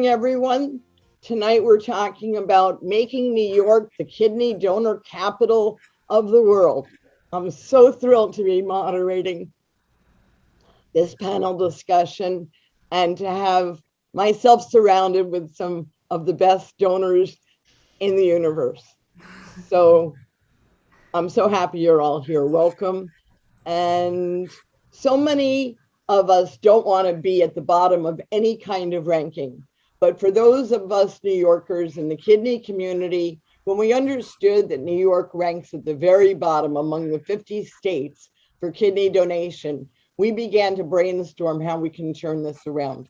everyone. Tonight we're talking about making New York the kidney donor capital of the world. I'm so thrilled to be moderating this panel discussion and to have myself surrounded with some of the best donors in the universe. So I'm so happy you're all here. Welcome. And so many of us don't want to be at the bottom of any kind of ranking. But for those of us New Yorkers in the kidney community, when we understood that New York ranks at the very bottom among the 50 states for kidney donation, we began to brainstorm how we can turn this around.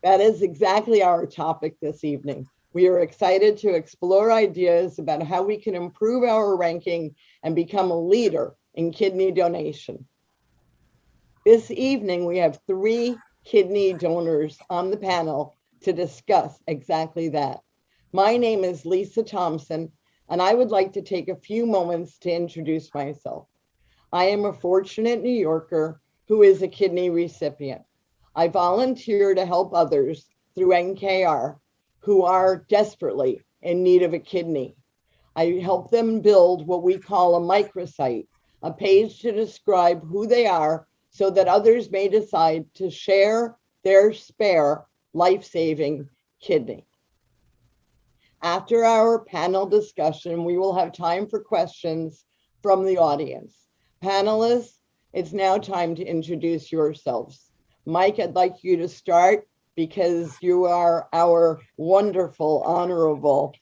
That is exactly our topic this evening. We are excited to explore ideas about how we can improve our ranking and become a leader in kidney donation. This evening, we have 3 kidney donors on the panel to discuss exactly that. My name is Lisa Thompson, and I would like to take a few moments to introduce myself. I am a fortunate New Yorker who is a kidney recipient. I volunteer to help others through NKR who are desperately in need of a kidney. I help them build what we call a microsite, a page to describe who they are so that others may decide to share their spare life-saving kidney. After our panel discussion, we will have time for questions from the audience. Panelists, it's now time to introduce yourselves. Mike, I'd like you to start because you are our wonderful, honorable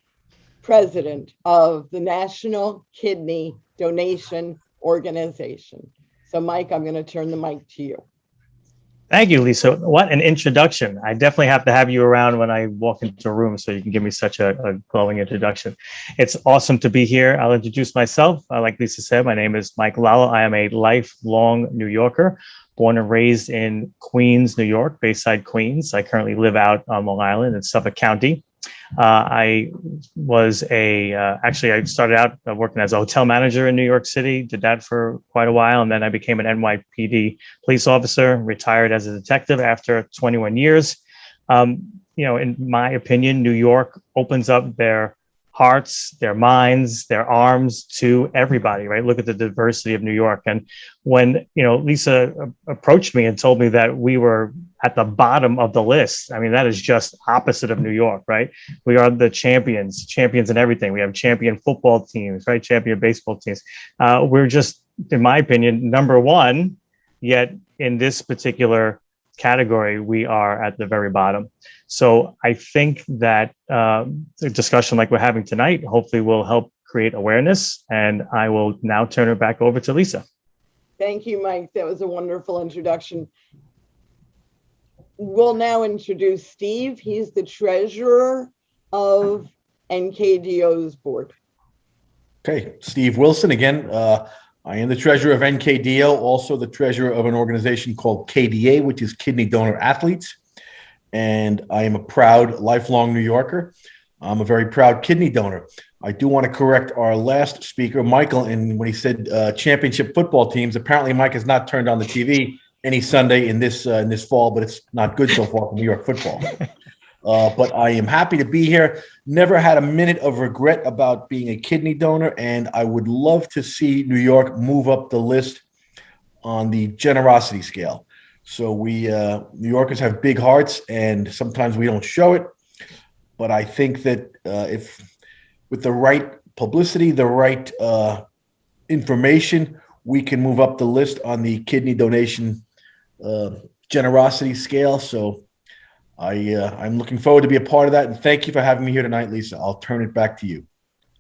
president of the National Kidney Donation Organization. So Mike, I'm going to turn the mic to you. Thank you, Lisa. What an introduction. I definitely have to have you around when I walk into a room so you can give me such a glowing introduction. It's awesome to be here. I'll introduce myself. Like Lisa said, my name is Mike Lalo. I am a lifelong New Yorker, born and raised in Queens, New York, Bayside, Queens. I currently live out on Long Island in Suffolk County. I was actually, I started out working as a hotel manager in New York City, did that for quite a while. And then I became an NYPD police officer, retired as a detective after 21 years. In my opinion, New York opens up their hearts, their minds, their arms to everybody, right? Look at the diversity of New York. And when, Lisa approached me and told me that we were at the bottom of the list, I mean, that is just opposite of New York, right? We are the champions in everything. We have champion football teams, right? Champion baseball teams. We're just, in my opinion, number one, yet in this particular category, we are at the very bottom. So I think that the discussion like we're having tonight, hopefully will help create awareness. And I will now turn it back over to Lisa. Thank you, Mike. That was a wonderful introduction. We'll now introduce Steve. He's the treasurer of NKDO's board. Okay, Steve Wilson again. I am the treasurer of NKDO, also the treasurer of an organization called KDA, which is Kidney Donor Athletes. And I am a proud lifelong New Yorker. I'm a very proud kidney donor. I do want to correct our last speaker, Michael, and when he said championship football teams. Apparently, Mike has not turned on the TV any Sunday in this fall, but it's not good so far for New York football. But I am happy to be here. Never had a minute of regret about being a kidney donor, and I would love to see New York move up the list on the generosity scale. So we New Yorkers have big hearts, and sometimes we don't show it. But I think that if with the right publicity, the right information, we can move up the list on the kidney donation generosity scale. So I'm looking forward to be a part of that. And thank you for having me here tonight, Lisa. I'll turn it back to you.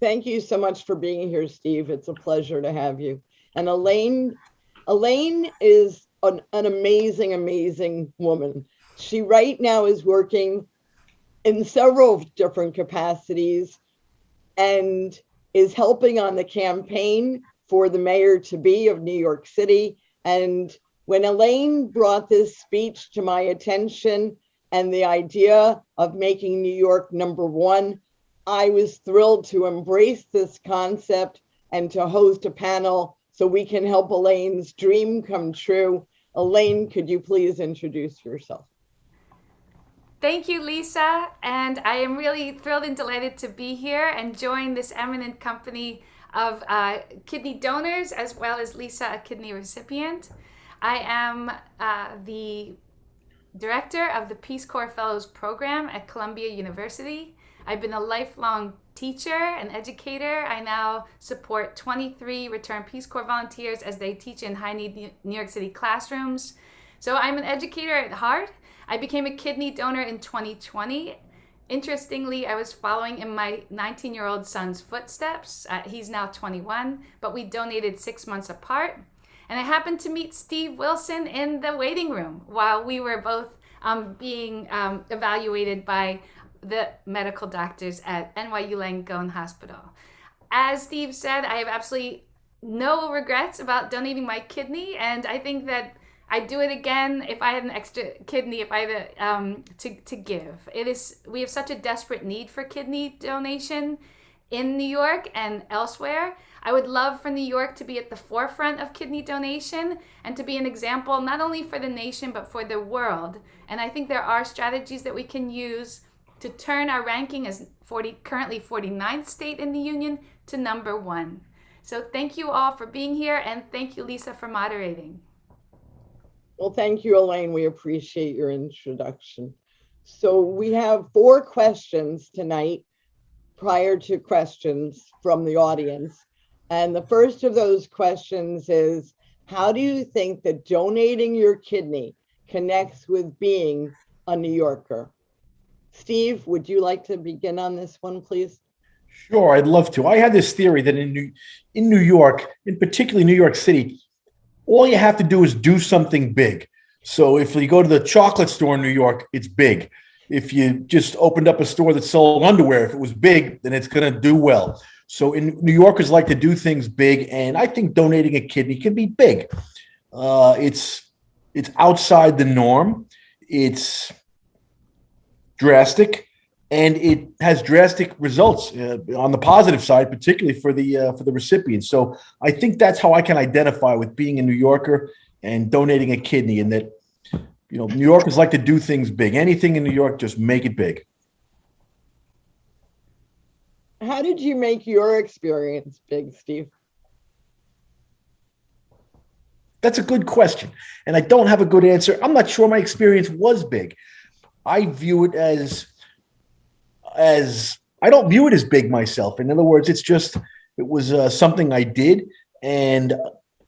Thank you so much for being here, Steve. It's a pleasure to have you. And Elaine is an amazing, amazing woman. She right now is working in several different capacities and is helping on the campaign for the mayor-to-be of New York City. And when Elaine brought this speech to my attention and the idea of making New York number one, I was thrilled to embrace this concept and to host a panel so we can help Elaine's dream come true. Elaine, could you please introduce yourself? Thank you, Lisa. And I am really thrilled and delighted to be here and join this eminent company of kidney donors, as well as Lisa, a kidney recipient. I am the director of the Peace Corps Fellows Program at Columbia University. I've been a lifelong teacher and educator. I now support 23 returned Peace Corps volunteers as they teach in high-need New York City classrooms. So I'm an educator at heart. I became a kidney donor in 2020. Interestingly, I was following in my 19-year-old son's footsteps. He's now 21, but we donated 6 months apart. And I happened to meet Steve Wilson in the waiting room while we were both being evaluated by the medical doctors at NYU Langone Hospital. As Steve said, I have absolutely no regrets about donating my kidney, and I think that I'd do it again if I had an extra kidney, if I had to give. We have such a desperate need for kidney donation in New York and elsewhere. I would love for New York to be at the forefront of kidney donation and to be an example not only for the nation but for the world. And I think there are strategies that we can use to turn our ranking as currently 49th state in the union to number 1. So thank you all for being here, and thank you, Lisa, for moderating. Well, thank you, Elaine. We appreciate your introduction. So we have 4 questions tonight prior to questions from the audience. And the first of those questions is, how do you think that donating your kidney connects with being a New Yorker? Steve, would you like to begin on this one, please? Sure, I'd love to. I had this theory that in New York, in particularly New York City, all you have to do is do something big. So if you go to the chocolate store in New York, it's big. If you just opened up a store that sold underwear, if it was big, then it's going to do well. So New Yorkers like to do things big, and I think donating a kidney can be big. It's outside the norm. It's drastic, and it has drastic results on the positive side, particularly for the recipient. So I think that's how I can identify with being a New Yorker and donating a kidney, and that New Yorkers like to do things big. Anything in New York, just make it big. How did you make your experience big, Steve? That's a good question, and I don't have a good answer. I'm not sure my experience was big. I view it as I don't view it as big myself. In other words, it was something I did, and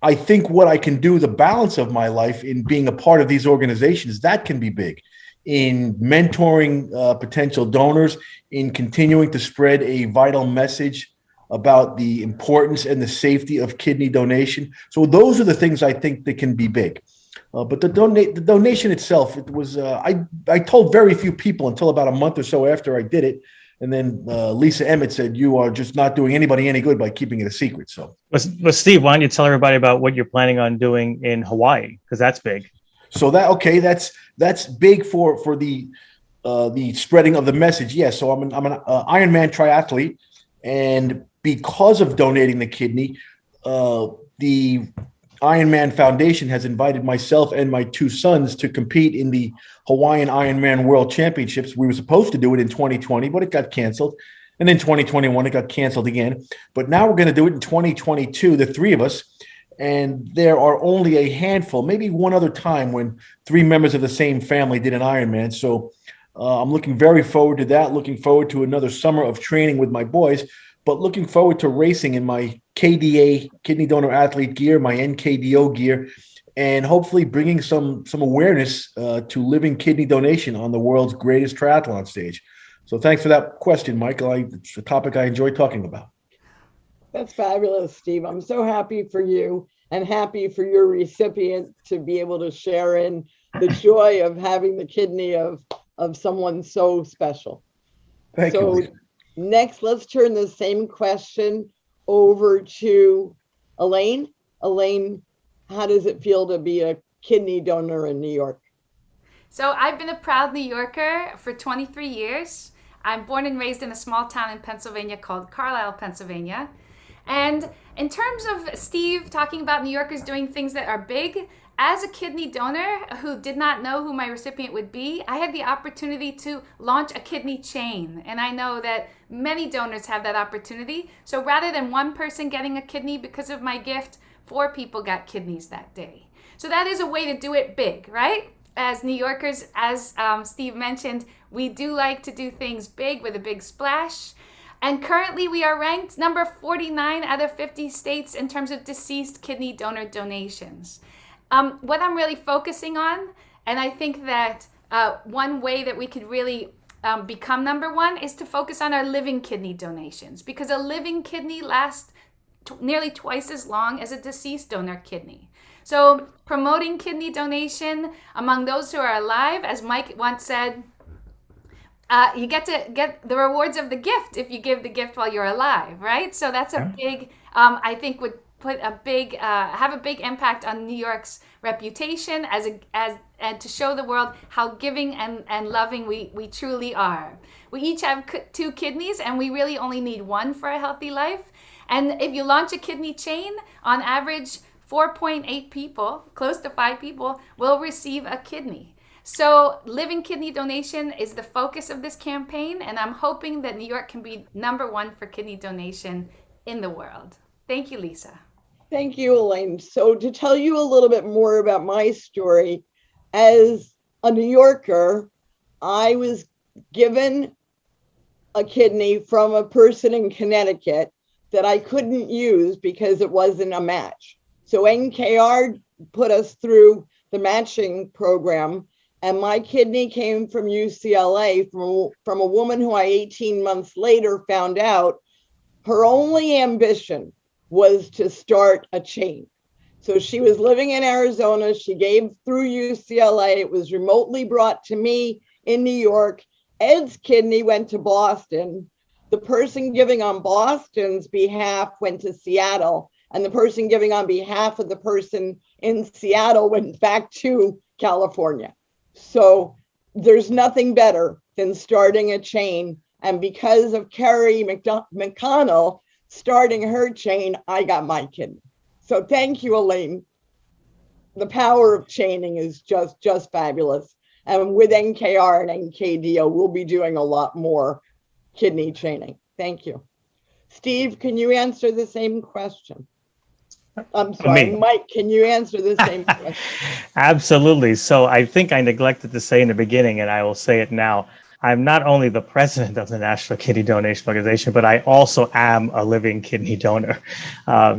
I think what I can do, the balance of my life in being a part of these organizations, that can be big. In mentoring potential donors, in continuing to spread a vital message about the importance and the safety of kidney donation. So those are the things I think that can be big. But the donation itself, it was I told very few people until about a month or so after I did it. And then Lisa Emmett said, "You are just not doing anybody any good by keeping it a secret." So, but Steve, why don't you tell everybody about what you're planning on doing in Hawaii? Because that's big. So that's big for the spreading of the message. Yes. So I'm an Ironman triathlete, and because of donating the kidney, the Ironman Foundation has invited myself and my 2 sons to compete in the Hawaiian Ironman World Championships. We were supposed to do it in 2020, but it got canceled. And in 2021, it got canceled again. But now we're going to do it in 2022, the 3 of us. And there are only a handful, maybe one other time when 3 members of the same family did an Ironman. So I'm looking very forward to that, looking forward to another summer of training with my boys, but looking forward to racing in my KDA, kidney donor athlete gear, my Nkdo gear, and hopefully bringing some awareness to living kidney donation on the world's greatest triathlon stage. So thanks for that question, Michael. It's a topic I enjoy talking about. That's fabulous, Steve. I'm so happy for you and happy for your recipient to be able to share in the joy of having the kidney of someone so special. Thank you. Next, let's turn the same question over to Elaine. Elaine, how does it feel to be a kidney donor in New York? So I've been a proud New Yorker for 23 years. I'm born and raised in a small town in Pennsylvania called Carlisle, Pennsylvania. And in terms of Steve talking about New Yorkers doing things that are big, as a kidney donor who did not know who my recipient would be, I had the opportunity to launch a kidney chain. And I know that many donors have that opportunity. So rather than one person getting a kidney because of my gift, 4 people got kidneys that day. So that is a way to do it big, right? As New Yorkers, as Steve mentioned, we do like to do things big with a big splash. And currently we are ranked number 49 out of 50 states in terms of deceased kidney donor donations. What I'm really focusing on, and I think that one way that we could really become number 1 is to focus on our living kidney donations, because a living kidney lasts nearly twice as long as a deceased donor kidney. So promoting kidney donation among those who are alive, as Mike once said, you get to get the rewards of the gift if you give the gift while you're alive, right? So that's a big, I think would put a big, have a big impact on New York's reputation and to show the world how giving and loving we truly are. We each have 2 kidneys, and we really only need 1 for a healthy life. And if you launch a kidney chain, on average, 4.8 people, close to 5 people, will receive a kidney. So living kidney donation is the focus of this campaign, and I'm hoping that New York can be number 1 for kidney donation in the world. Thank you, Lisa. Thank you, Elaine. So to tell you a little bit more about my story, as a New Yorker, I was given a kidney from a person in Connecticut that I couldn't use because it wasn't a match. So NKR put us through the matching program, and my kidney came from UCLA from a woman who I 18 months later found out her only ambition was to start a chain. So she was living in Arizona. She gave through UCLA. It was remotely brought to me in New York. Ed's kidney went to Boston. The person giving on Boston's behalf went to Seattle, and the person giving on behalf of the person in Seattle went back to California. So there's nothing better than starting a chain. And because of Kerry McConnell starting her chain, I got my kidney. So thank you, Elaine. The power of chaining is just fabulous. And with NKR and Nkdo, we'll be doing a lot more kidney chaining. Thank you. Steve, can you answer the same question? I'm sorry, Mike, can you answer the same question? Absolutely. So I think I neglected to say in the beginning, and I will say it now. I'm not only the president of the National Kidney Donation Organization, but I also am a living kidney donor.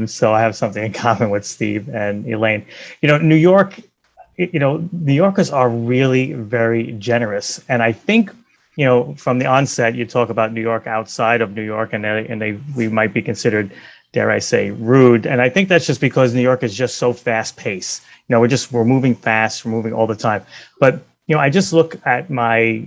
So I have something in common with Steve and Elaine. New York, New Yorkers are really very generous. And I think, from the onset, you talk about New York outside of New York, and we might be considered, dare I say, rude. And I think that's just because New York is just so fast paced. We're moving fast, we're moving all the time. But I just look at my,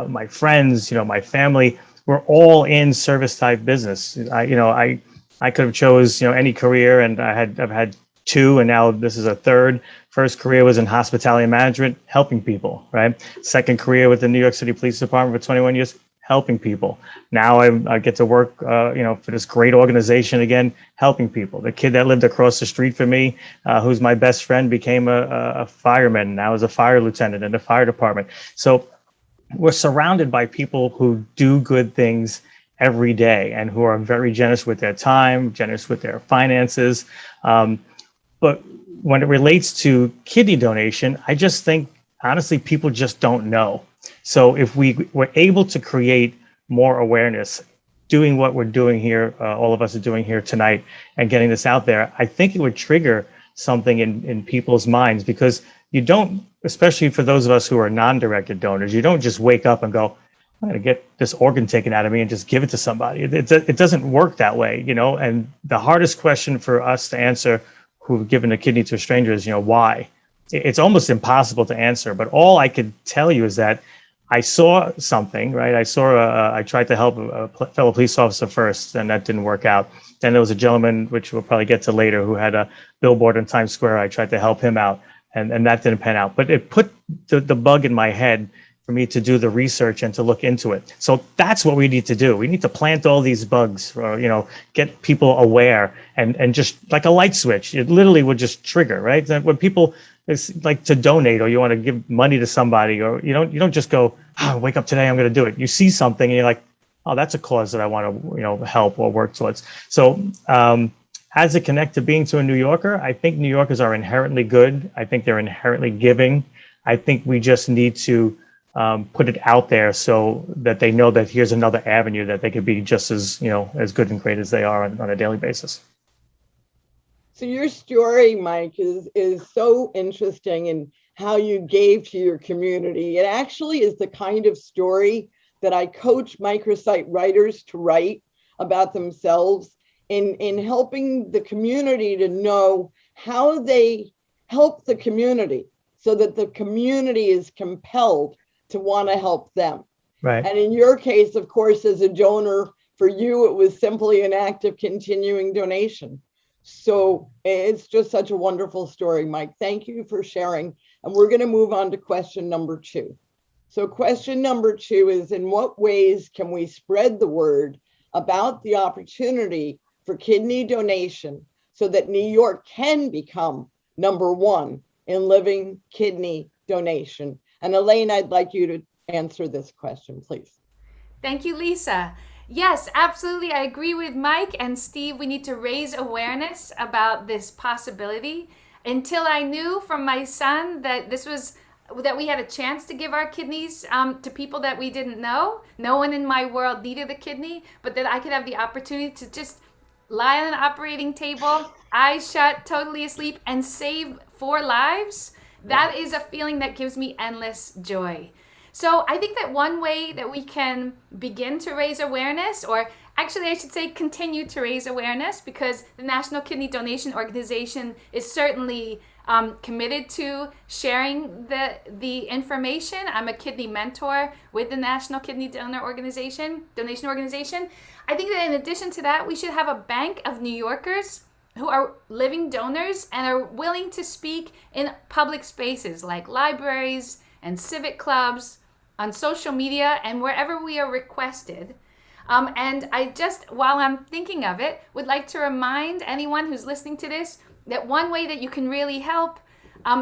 my friends, my family. We're all in service type business. I could have chose, any career, and I've had 2, and now this is a 3rd. First career was in hospitality management, helping people, right? Second career with the New York City Police Department for 21 years, helping people. Now I get to work, for this great organization again, helping people. The kid that lived across the street from me, who's my best friend, became a fireman. Now is a fire lieutenant in the fire department. So we're surrounded by people who do good things every day and who are very generous with their time, generous with their finances. But when it relates to kidney donation, I just think, honestly, people just don't know. So if we were able to create more awareness, doing what we're doing here, all of us are doing here tonight, and getting this out there, I think it would trigger something in people's minds, because you don't, especially for those of us who are non-directed donors, you don't just wake up and go, I'm going to get this organ taken out of me and just give it to somebody. It doesn't work that way, and the hardest question for us to answer who've given a kidney to a stranger is, why? It's almost impossible to answer, but all I could tell you is that I saw something, right? I tried to help a fellow police officer first, and that didn't work out. Then there was a gentleman, which we'll probably get to later, who had a billboard in Times Square. I tried to help him out, and that didn't pan out. But it put the bug in my head for me to do the research and to look into it. So that's what we need to do. We need to plant all these bugs, or, get people aware, and just like a light switch, it literally would just trigger, right? When people, it's like to donate, or you want to give money to somebody, or you don't just go, wake up today, I'm going to do it. You see something and you're like, oh, that's a cause that I want to, help or work towards. So, as it connects to being to a New Yorker, I think New Yorkers are inherently good. I think they're inherently giving. I think we just need to put it out there so that they know that here's another avenue that they could be just as, as good and great as they are on a daily basis. So your story, Mike, is so interesting in how you gave to your community. It actually is the kind of story that I coach microsite writers to write about themselves, in helping the community to know how they help the community, so that the community is compelled to want to help them. Right. And in your case, of course, as a donor, for you, it was simply an act of continuing donation. So it's just such a wonderful story, Mike. Thank you for sharing. And we're going to move on to question number 2. So question number 2 is, in what ways can we spread the word about the opportunity for kidney donation so that New York can become number 1 in living kidney donation? And Elaine, I'd like you to answer this question, please. Thank you, Lisa. Yes, absolutely. I agree with Mike and Steve. We need to raise awareness about this possibility. Until I knew from my son that we had a chance to give our kidneys to people that we didn't know. No one in my world needed a kidney, but that I could have the opportunity to just lie on an operating table, eyes shut, totally asleep, and save 4 lives. That is a feeling that gives me endless joy. So I think that one way that we can begin to raise awareness, or actually I should say continue to raise awareness, because the National Kidney Donation Organization is certainly committed to sharing the information. I'm a kidney mentor with the National Kidney Donation Organization. I think that in addition to that, we should have a bank of New Yorkers who are living donors and are willing to speak in public spaces like libraries and civic clubs, on social media, and wherever we are requested. And I just, while I'm thinking of it, would like to remind anyone who's listening to this that one way that you can really help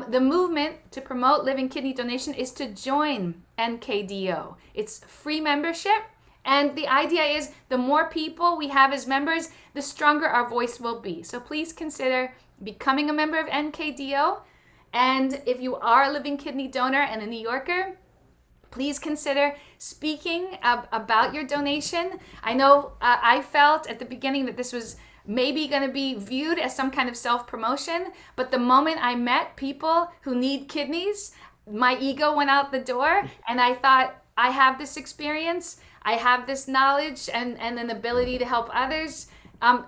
the movement to promote living kidney donation is to join NKDO. It's free membership. And the idea is the more people we have as members, the stronger our voice will be. So please consider becoming a member of NKDO. And if you are a living kidney donor and a New Yorker, please consider speaking about your donation. I know I felt at the beginning that this was maybe going to be viewed as some kind of self-promotion, but the moment I met people who need kidneys, my ego went out the door, and I thought, I have this experience, I have this knowledge and an ability to help others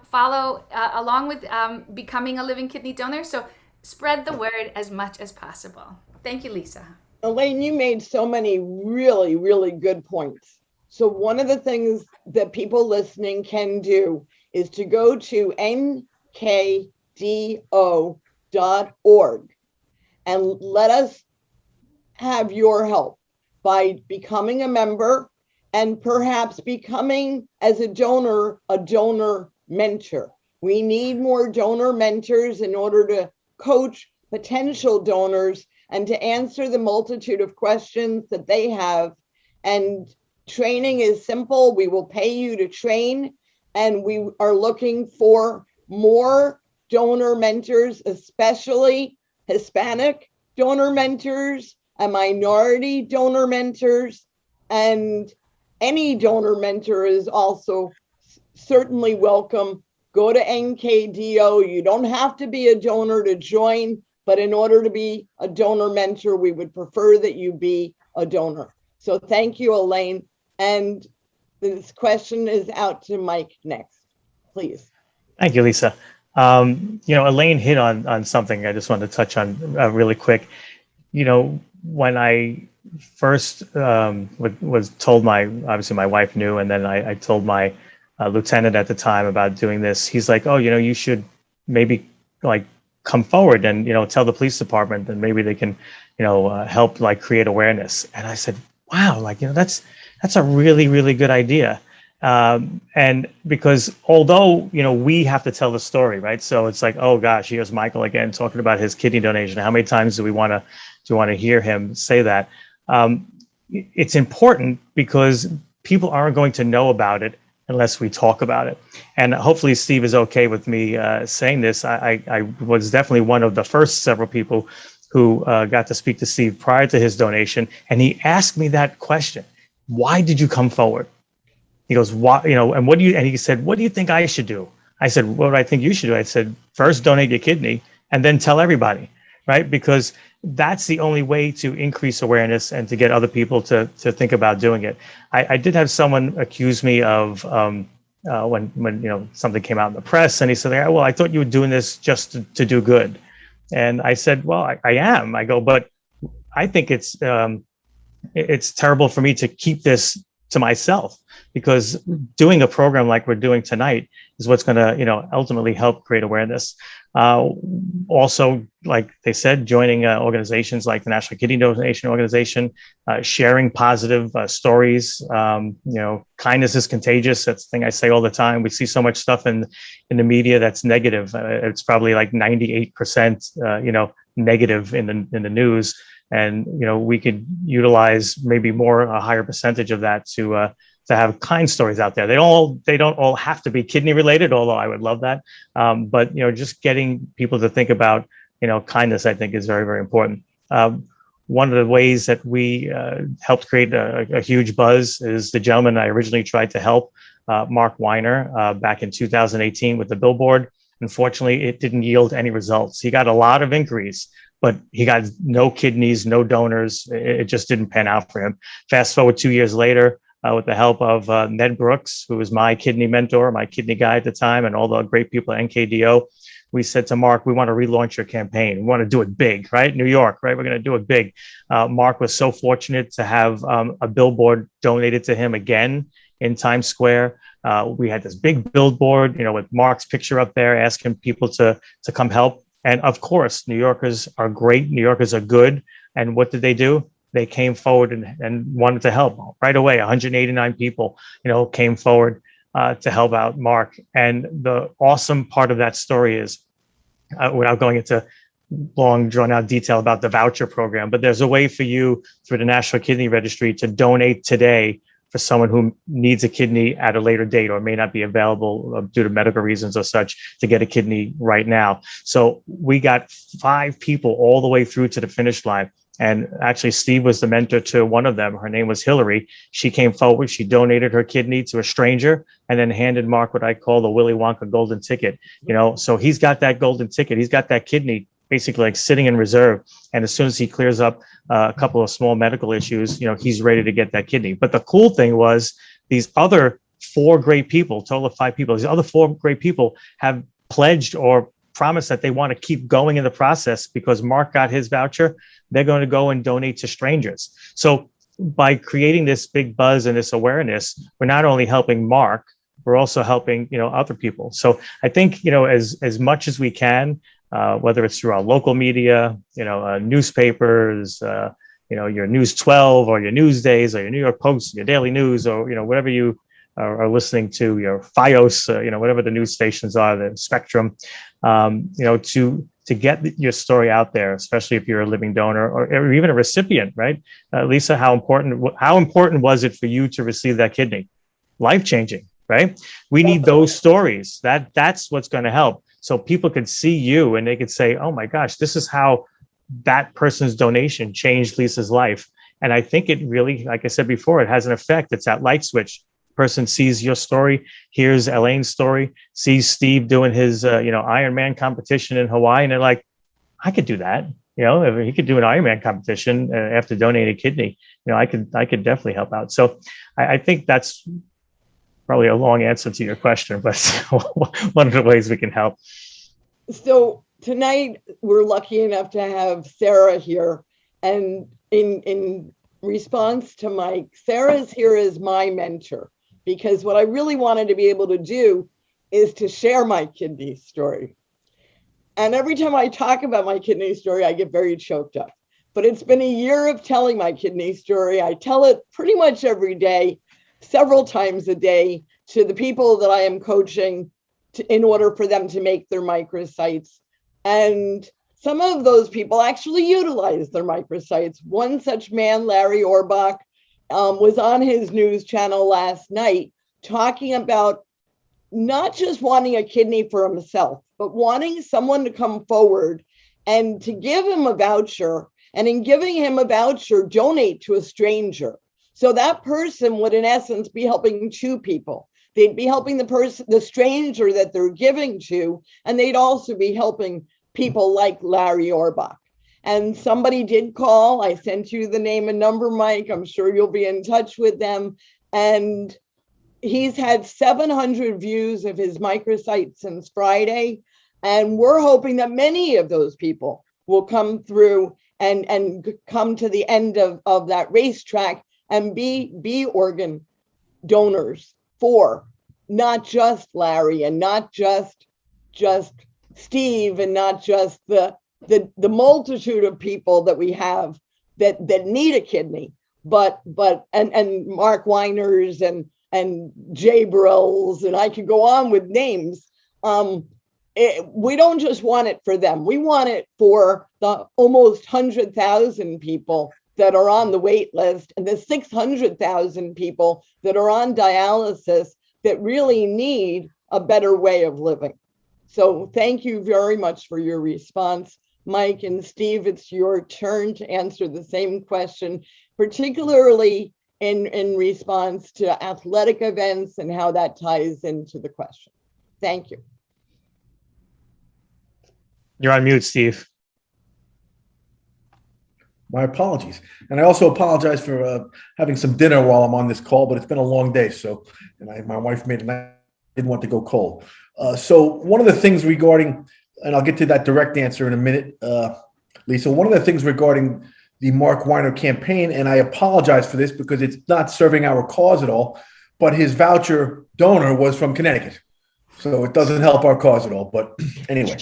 follow along with becoming a living kidney donor. So spread the word as much as possible. Thank you, Lisa. Elaine, you made so many really, really good points. So one of the things that people listening can do is to go to nkdo.org and let us have your help by becoming a member, and perhaps becoming, as a donor mentor. We need more donor mentors in order to coach potential donors and to answer the multitude of questions that they have. And training is simple. We will pay you to train, and we are looking for more donor mentors, especially Hispanic donor mentors and minority donor mentors, and any donor mentor is also certainly welcome. Go to NKDO. You don't have to be a donor to join, but in order to be a donor mentor, we would prefer that you be a donor. So thank you, Elaine. And this question is out to Mike next, please. Thank you, Lisa. Elaine hit on something I just wanted to touch on really quick. When I first was told, obviously my wife knew, and then I told my lieutenant at the time about doing this. He's like, oh, you should maybe come forward and tell the police department, and maybe they can help create awareness. And I said, wow, like, that's a really, really good idea. And because although, we have to tell the story, right? So it's like, oh gosh, here's Michael again talking about his kidney donation. How many times do we want to hear him say that? It's important because people aren't going to know about it unless we talk about it. And hopefully Steve is okay with me saying this. I was definitely one of the first several people who got to speak to Steve prior to his donation. And he asked me that question: why did you come forward? He goes, why, and he said, what do you think I should do? I said, what do I think you should do? I said, first donate your kidney and then tell everybody, right? Because that's the only way to increase awareness and to get other people to think about doing it. I did have someone accuse me of when something came out in the press, and he said, well, I thought you were doing this just to do good. And I said, well, I am. I go, but I think it's terrible for me to keep this to myself, because doing a program like we're doing tonight is what's going to, ultimately help create awareness. Also, like they said, joining organizations like the National Kidney Donation Organization, sharing positive stories. Kindness is contagious. That's the thing I say all the time. We see so much stuff in the media that's negative. It's probably like 98%, negative in the news. And, we could utilize maybe a higher percentage of that to have kind stories out there. They don't all have to be kidney related, although I would love that. But, just getting people to think about, kindness, I think, is very, very important. One of the ways that we helped create a huge buzz is the gentleman I originally tried to help, Mark Weiner, back in 2018 with the billboard. Unfortunately, it didn't yield any results. He got a lot of inquiries, but he got no kidneys, no donors. It just didn't pan out for him. Fast forward 2 years later, with the help of Ned Brooks, who was my kidney mentor, my kidney guy at the time, and all the great people at Nkdo, we said to Mark, we want to relaunch your campaign. We want to do it big, right? New York, right? We're going to do it big. Mark was so fortunate to have a billboard donated to him again in Times Square. We had this big billboard, with Mark's picture up there, asking people to come help. And of course, New Yorkers are great. New Yorkers are good. And what did they do? They came forward and wanted to help right away. 189 people, came forward to help out Mark. And the awesome part of that story is, without going into long drawn out detail about the voucher program, but there's a way for you through the National Kidney Registry to donate today for someone who needs a kidney at a later date or may not be available due to medical reasons or such to get a kidney right now. So we got 5 people all the way through to the finish line. And actually, Steve was the mentor to one of them. Her name was Hillary. She came forward. She donated her kidney to a stranger and then handed Mark what I call the Willy Wonka golden ticket. So he's got that golden ticket. He's got that kidney basically like sitting in reserve. And as soon as he clears up a couple of small medical issues, he's ready to get that kidney. But the cool thing was these other 4 great people, total of 5 people, these other 4 great people have pledged or promised that they want to keep going in the process because Mark got his voucher. They're going to go and donate to strangers. So by creating this big buzz and this awareness, we're not only helping Mark, we're also helping, other people. So I think, as much as we can, whether it's through our local media, newspapers, your News 12 or your Newsdays or your New York Post, your Daily News, or, whatever you are listening to, your FiOS, whatever the news stations are, the Spectrum, to get your story out there, especially if you're a living donor or even a recipient, right? Lisa, how important was it for you to receive that kidney? Life-changing, right? We need those stories. That's what's going to help. So people could see you and they could say, oh my gosh, this is how that person's donation changed Lisa's life. And I think it really, like I said before, it has an effect. It's that light switch. Person sees your story, hears Elaine's story, sees Steve doing his, Ironman competition in Hawaii. And they're like, I could do that. If he could do an Ironman competition after donating a kidney, I could definitely help out. So I think that's probably a long answer to your question, but one of the ways we can help. So tonight we're lucky enough to have Sarah here, and in response to Mike, Sarah's here as my mentor, because what I really wanted to be able to do is to share my kidney story. And every time I talk about my kidney story, I get very choked up. but it's been a year of telling my kidney story. I tell it pretty much every day, several times a day, to the people that I am coaching in order for them to make their microsites. And some of those people actually utilize their microsites. One such man, Larry Orbach, was on his news channel last night talking about not just wanting a kidney for himself, but wanting someone to come forward and to give him a voucher, and in giving him a voucher, donate to a stranger. So that person would, in essence, be helping two people. They'd be helping the stranger that they're giving to, and they'd also be helping people like Larry Orbach. And somebody did call. I sent you the name and number, Mike. I'm sure you'll be in touch with them. And he's had 700 views of his microsite since Friday. And we're hoping that many of those people will come through and come to the end of that racetrack and be organ donors for not just Larry and not just Steve and not just the multitude of people that we have that need a kidney, but Mark Weiners and Jay Brills, and I could go on with names. We don't just want it for them. We want it for the almost 100,000 people that are on the wait list and the 600,000 people that are on dialysis that really need a better way of living. So thank you very much for your response. Mike and Steve, it's your turn to answer the same question, particularly in response to athletic events and how that ties into the question. Thank you. You're on mute, Steve. My apologies. And I also apologize for having some dinner while I'm on this call, but it's been a long day. So, and my wife made it, I didn't want to go cold. So one of the things regarding, and I'll get to that direct answer in a minute, Lisa, one of the things regarding the Mark Weiner campaign, and I apologize for this because it's not serving our cause at all, but his voucher donor was from Connecticut. So it doesn't help our cause at all. But anyway.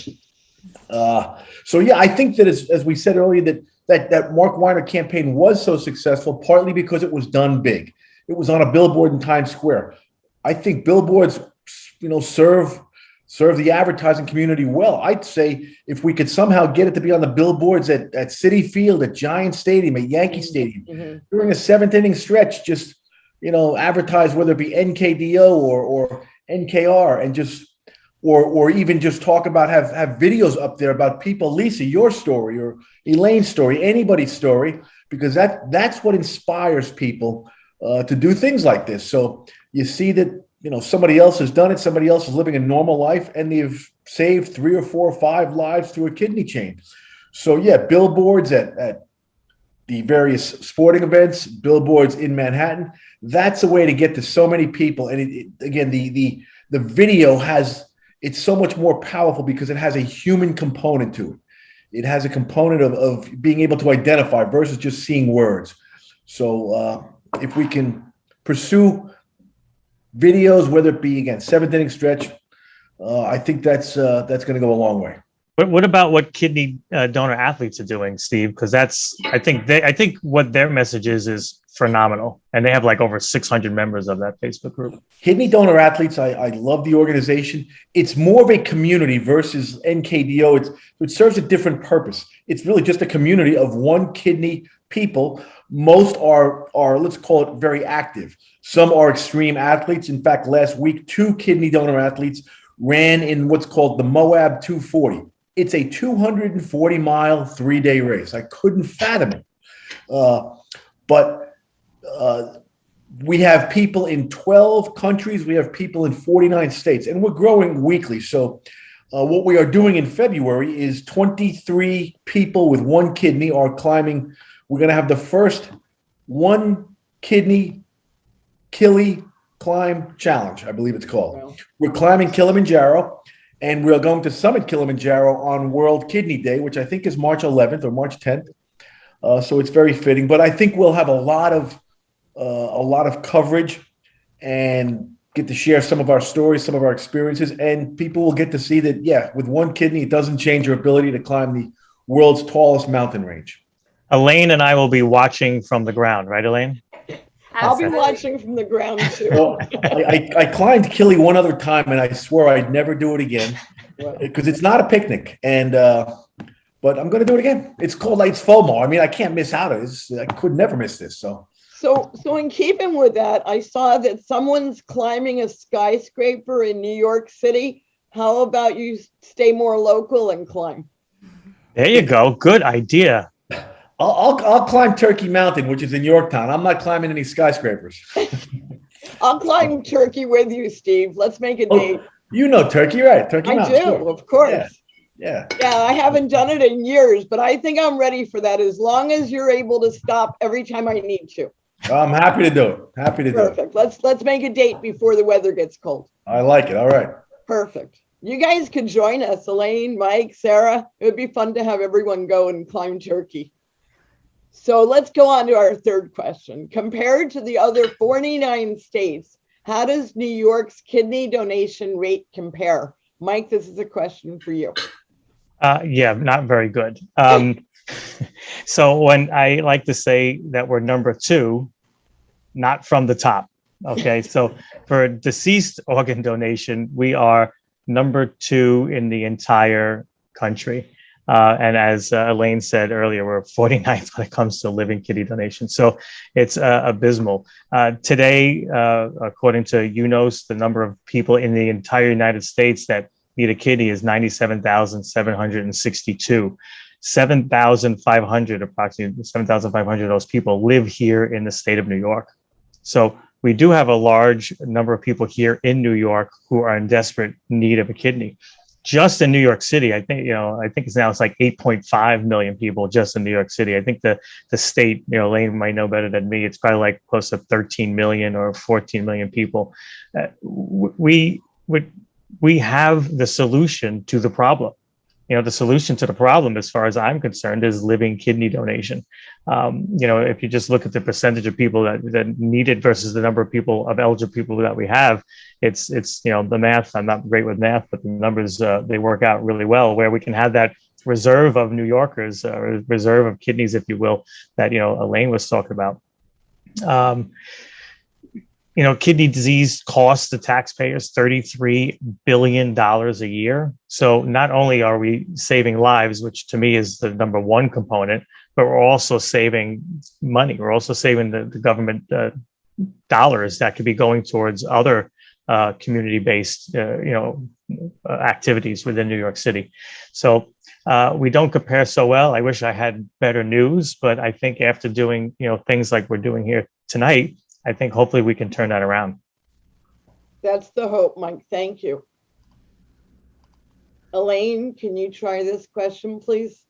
So yeah, I think that as we said earlier, that Mark Weiner campaign was so successful, partly because it was done big. It was on a billboard in Times Square. I think billboards, serve the advertising community well. I'd say if we could somehow get it to be on the billboards at Citi Field, at Giant Stadium, at Yankee Stadium, during a seventh inning stretch, just, advertise whether it be NKDO or NKR, and just, or even just talk about, have videos up there about people, Lisa, your story, or Elaine's story, anybody's story, because that's what inspires people to do things like this. So you see that, somebody else has done it, somebody else is living a normal life, and they've saved 3 or 4 or 5 lives through a kidney chain. So yeah, billboards at the various sporting events, billboards in Manhattan, that's a way to get to so many people. And again, the video it's so much more powerful because it has a human component to it. It has a component of being able to identify versus just seeing words. So if we can pursue videos, whether it be, again, seventh inning stretch, I think that's going to go a long way. What about what kidney donor athletes are doing, Steve? Because I think what their message is phenomenal, and they have like over 600 members of that Facebook group. Kidney donor athletes, I love the organization. It's more of a community versus NKDO. It serves a different purpose. It's really just a community of one kidney people. Most are let's call it very active. Some are extreme athletes. In fact, last week, 2 kidney donor athletes ran in what's called the Moab 240. It's a 240-mile 3-day race. I couldn't fathom it. But we have people in 12 countries. We have people in 49 states, and we're growing weekly. So what we are doing in February is 23 people with 1 kidney are climbing. We're going to have the first 1 kidney Kili climb challenge, I believe it's called. Wow. We're climbing Kilimanjaro, and we're going to summit Kilimanjaro on World Kidney Day, which I think is March 11th or March 10th. So it's very fitting. But I think we'll have a lot of coverage and get to share some of our stories, some of our experiences, and people will get to see that, yeah, with 1 kidney, it doesn't change your ability to climb the world's tallest mountain range. Elaine and I will be watching from the ground, right, Elaine? I'll be Absolutely. watching from the ground too. Well, I climbed Killy one other time, and I swore I'd never do it again Well, because it's not a picnic. And but I'm going to do it again. It's called Lights FOMO. I mean, I can't miss out. I could never miss this. So So in keeping with that, I saw that someone's climbing a skyscraper in New York City. How about you stay more local and climb? There you go. Good idea. I'll climb Turkey Mountain, which is in Yorktown. I'm not climbing any skyscrapers. I'll climb Turkey with you, Steve. Let's make a date. You know Turkey, right? Turkey I Mountain. do, Sure. of course. Yeah. Yeah, I haven't done it in years, but I think I'm ready for that as long as you're able to stop every time I need to. I'm happy to do it. Happy to do it. Perfect. Let's make a date before the weather gets cold. I like it. All right. Perfect. You guys could join us, Elaine, Mike, Sarah. It would be fun to have everyone go and climb Turkey. So let's go on to our third question. Compared to the other 49 states, how does New York's kidney donation rate compare? Mike, this is a question for you. Yeah, not very good. So when I like to say that we're number 2, not from the top. Okay, so for deceased organ donation, we are number 2 in the entire country. And as Elaine said earlier, we're 49th when it comes to living kidney donation. So it's abysmal. Today, according to UNOS, the number of people in the entire United States that need a kidney is 97,762. 7,500, approximately 7,500 of those people live here in the state of New York. So we do have a large number of people here in New York who are in desperate need of a kidney. Just in New York City, I think it's like 8.5 million people just in New York City. I think the state, Elaine might know better than me. It's probably like close to 13 million or 14 million people. We have the solution to the problem. The solution to the problem, as far as I'm concerned, is living kidney donation. If you just look at the percentage of people that need it versus the number of people of eligible people that we have, it's the math. I'm not great with math, but the numbers they work out really well. Where we can have that reserve of New Yorkers, reserve of kidneys, if you will, that Elaine was talking about. Kidney disease costs the taxpayers $33 billion a year. So not only are we saving lives, which to me is the number one component, but we're also saving money. We're also saving the government dollars that could be going towards other community-based, activities within New York City. So we don't compare so well. I wish I had better news, but I think after doing, things like we're doing here tonight, I think hopefully we can turn that around. That's the hope, Mike. Thank you. Elaine, can you try this question, please?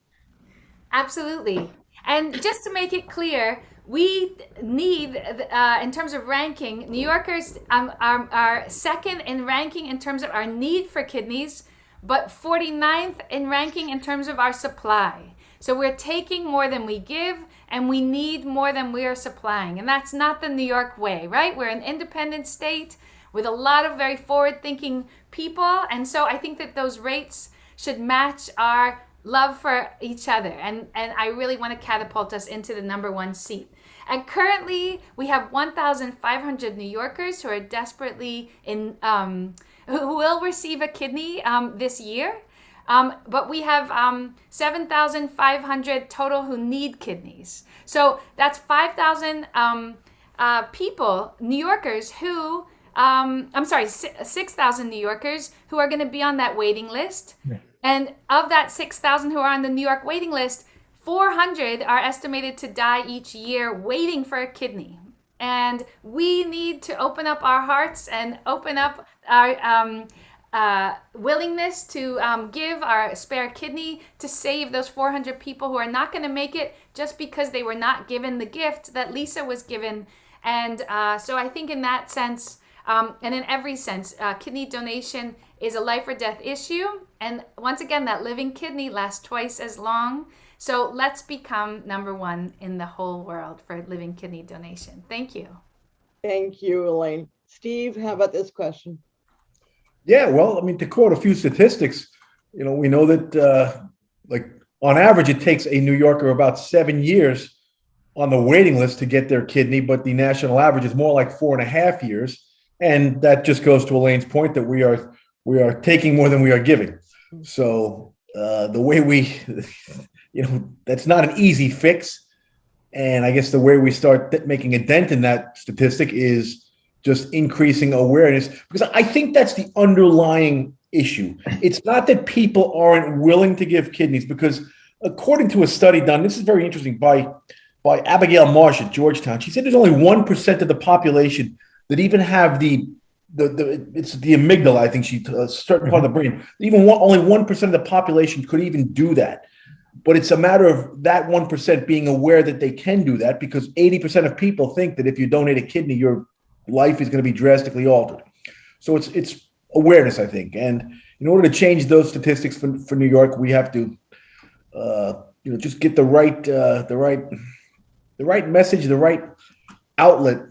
Absolutely. And just to make it clear, we need, in terms of ranking, New Yorkers are second in ranking in terms of our need for kidneys, but 49th in ranking in terms of our supply. So we're taking more than we give, and we need more than we are supplying. And that's not the New York way, right? We're an independent state with a lot of very forward-thinking people. And so I think that those rates should match our love for each other. And I really want to catapult us into the number 1 seat. And currently, we have 1,500 New Yorkers who are desperately who will receive a kidney this year. But we have 7,500 total who need kidneys. So that's 5,000 people, New Yorkers who, 6,000 New Yorkers who are going to be on that waiting list. Yeah. And of that 6,000 who are on the New York waiting list, 400 are estimated to die each year waiting for a kidney. And we need to open up our hearts and open up our willingness to give our spare kidney to save those 400 people who are not going to make it just because they were not given the gift that Lisa was given. And so I think in that sense, and in every sense, kidney donation is a life or death issue. And once again, that living kidney lasts twice as long. So let's become number 1 in the whole world for living kidney donation. Thank you. Thank you, Elaine. Steve, how about this question? Yeah, well, I mean, to quote a few statistics, we know that like on average, it takes a New Yorker about 7 years on the waiting list to get their kidney, but the national average is more like 4.5 years. And that just goes to Elaine's point that we are taking more than we are giving. So the way we, that's not an easy fix. And I guess the way we start making a dent in that statistic is just increasing awareness, because I think that's the underlying issue. It's not that people aren't willing to give kidneys, because according to a study done, this is very interesting, by Abigail Marsh at Georgetown, she said there's only 1% of the population that even have it's the amygdala, I think a certain part of the brain. Only 1% of the population could even do that. But it's a matter of that 1% being aware that they can do that, because 80% of people think that if you donate a kidney, your life is going to be drastically altered. So it's awareness, I think. And in order to change those statistics for New York, we have to, just get the right message, the right outlet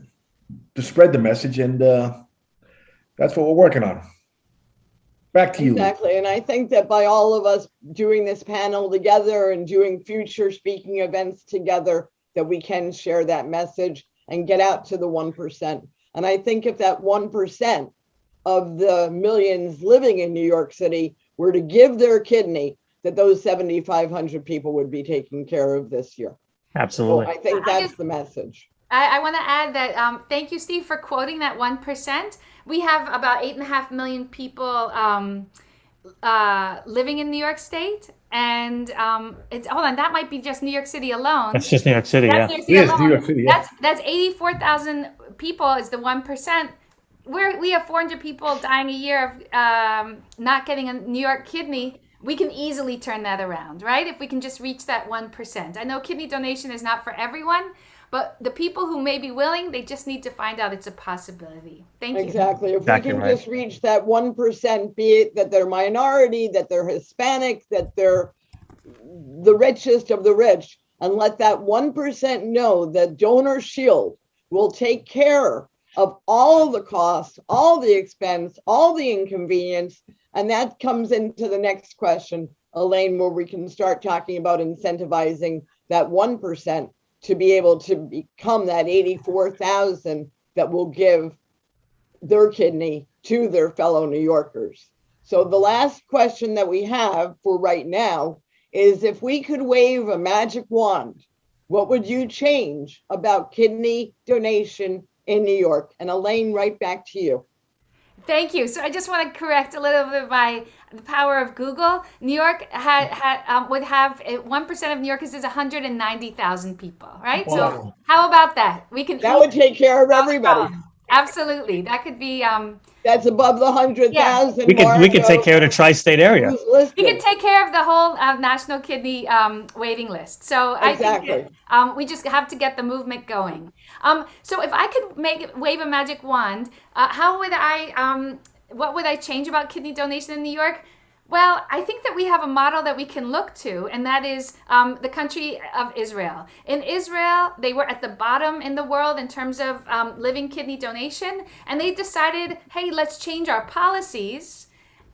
to spread the message. And that's what we're working on. Back to you. Exactly. And I think that by all of us doing this panel together and doing future speaking events together, that we can share that message and get out to the 1%. And I think if that 1% of the millions living in New York City were to give their kidney, that those 7,500 people would be taken care of this year. Absolutely. So I think that's the message. I want to add that thank you, Steve, for quoting that 1%. We have about 8.5 million people living in New York State. And that might be just New York City alone. That's just New York City, That's yeah. New York City alone. New York City, yeah. That's 84,000 people is the 1%. We have 400 people dying a year of not getting a New York kidney. We can easily turn that around, right? If we can just reach that 1%. I know kidney donation is not for everyone, but the people who may be willing, they just need to find out it's a possibility. Thank you. Exactly. If we can just reach that 1%, be it that they're minority, that they're Hispanic, that they're the richest of the rich, and let that 1% know that Donor Shield will take care of all the costs, all the expense, all the inconvenience. And that comes into the next question, Elaine, where we can start talking about incentivizing that 1% to be able to become that 84,000 that will give their kidney to their fellow New Yorkers. So the last question that we have for right now is, if we could wave a magic wand, what would you change about kidney donation in New York? And Elaine, right back to you. Thank you. So I just want to correct a little bit by the power of Google. New York would have 1% of New Yorkers is 190,000 people, right? Wow. So how about that? That would take care of everybody. Absolutely. That could be. That's above the 100,000. We could take care of the tri-state area. We could take care of the whole national kidney waiting list. So exactly. I think that, we just have to get the movement going. So if I could wave a magic wand, how would what would I change about kidney donation in New York? Well, I think that we have a model that we can look to, and that is the country of Israel. In Israel, they were at the bottom in the world in terms of living kidney donation, and they decided, hey, let's change our policies,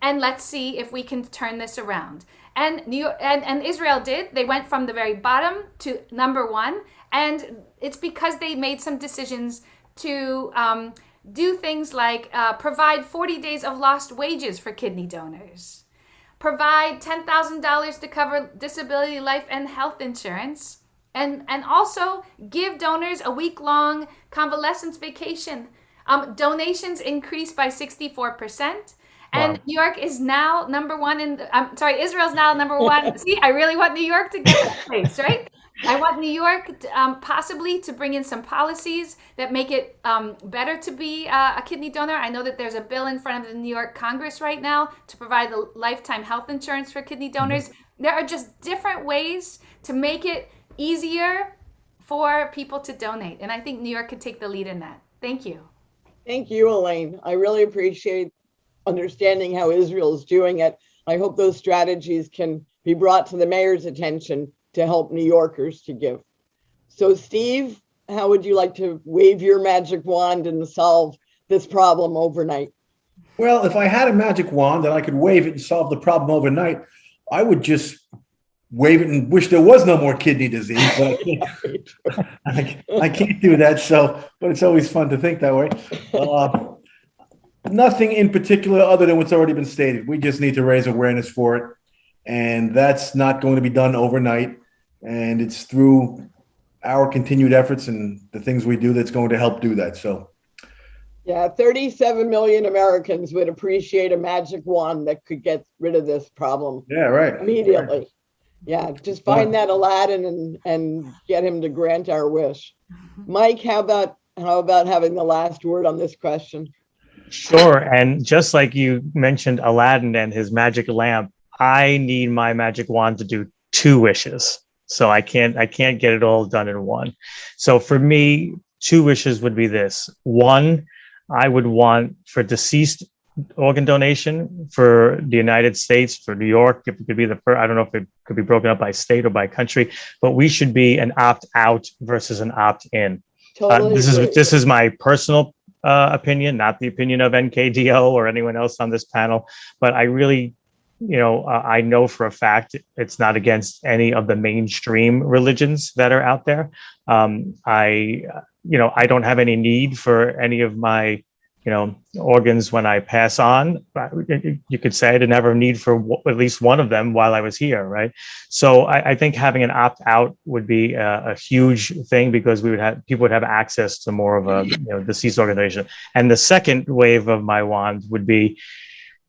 and let's see if we can turn this around. And and Israel did. They went from the very bottom to number one, and it's because they made some decisions to do things like provide 40 days of lost wages for kidney donors, provide $10,000 to cover disability, life, and health insurance, and also give donors a week-long convalescence vacation. Donations increased by 64%. And wow. New York is now number one Israel's now number one. See, I really want New York to get that place, right? I want New York possibly to bring in some policies that make it better to be a kidney donor. I know that there's a bill in front of the New York Congress right now to provide the lifetime health insurance for kidney donors. Mm-hmm. There are just different ways to make it easier for people to donate. And I think New York could take the lead in that. Thank you. Thank you, Elaine. I really appreciate understanding how Israel is doing it. I hope those strategies can be brought to the mayor's attention to help New Yorkers to give. So Steve, how would you like to wave your magic wand and solve this problem overnight? Well, if I had a magic wand and I could wave it and solve the problem overnight, I would just wave it and wish there was no more kidney disease, but I can't do that. So, but it's always fun to think that way. Nothing in particular other than what's already been stated. We just need to raise awareness for it. And that's not going to be done overnight. And it's through our continued efforts and the things we do that's going to help do that. So, yeah, 37 million Americans would appreciate a magic wand that could get rid of this problem. Yeah, right. Immediately. Right. Yeah, just find that Aladdin and get him to grant our wish. Mike, how about having the last word on this question? Sure. And just like you mentioned Aladdin and his magic lamp, I need my magic wand to do 2 wishes. So I can't get it all done in one. So for me, 2 wishes would be this. 1, I would want for deceased organ donation for the United States, for New York, if it could be the first, I don't know if it could be broken up by state or by country, but we should be an opt-out versus an opt-in. Totally This is my personal opinion, not the opinion of NKDO or anyone else on this panel, but I really, I know for a fact it's not against any of the mainstream religions that are out there. I don't have any need for any of my, organs when I pass on. You could say I didn't have a need for at least one of them while I was here, right? So I think having an opt-out would be a huge thing because people would have access to more of a deceased organization. And the second wave of my wand would be,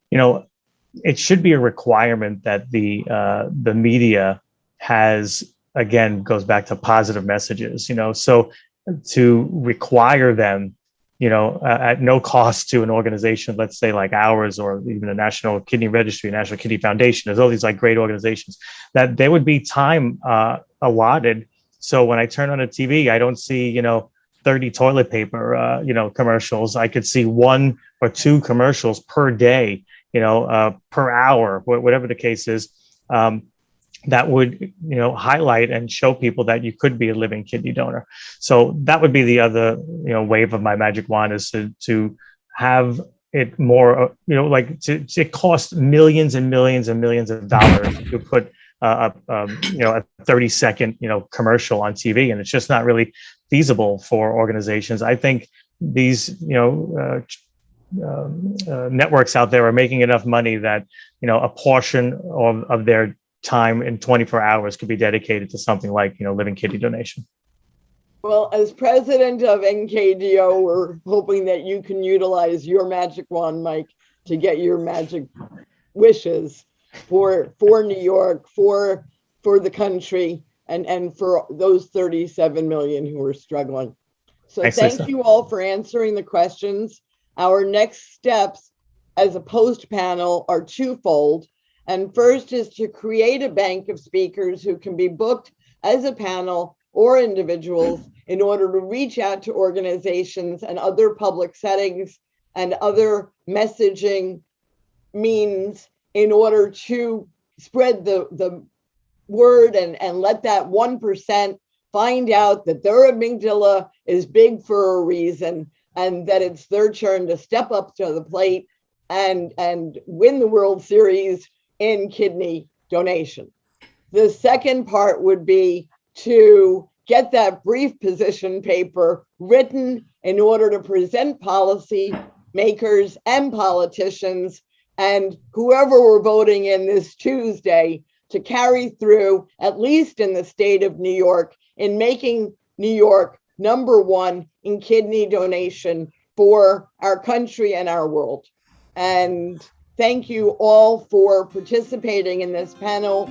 it should be a requirement that the media has, again, goes back to positive messages, so to require them, at no cost to an organization, let's say like ours, or even a National Kidney Registry, National Kidney Foundation, there's all these like great organizations, that there would be time allotted. So when I turn on a TV, I don't see, 30 toilet paper, commercials. I could see 1 or 2 commercials per day, per hour, whatever the case is, that would, highlight and show people that you could be a living kidney donor. So that would be the other, wave of my magic wand, is to have it more, it costs millions and millions and millions of dollars to put a 30-second, commercial on TV. And it's just not really feasible for organizations. I think these, networks out there are making enough money that, a portion of their time in 24 hours could be dedicated to something like, living kidney donation. Well, as president of NKDO, we're hoping that you can utilize your magic wand, Mike, to get your magic wishes for New York, for the country, and for those 37 million who are struggling. So thank you all for answering the questions. Our next steps as a post panel are twofold. And first is to create a bank of speakers who can be booked as a panel or individuals in order to reach out to organizations and other public settings and other messaging means in order to spread the word and let that 1% find out that their amygdala is big for a reason and that it's their turn to step up to the plate and win the World Series in kidney donation. The second part would be to get that brief position paper written in order to present policy makers and politicians and whoever we're voting in this Tuesday to carry through, at least in the state of New York, in making New York #1 in kidney donation for our country and our world. And thank you all for participating in this panel.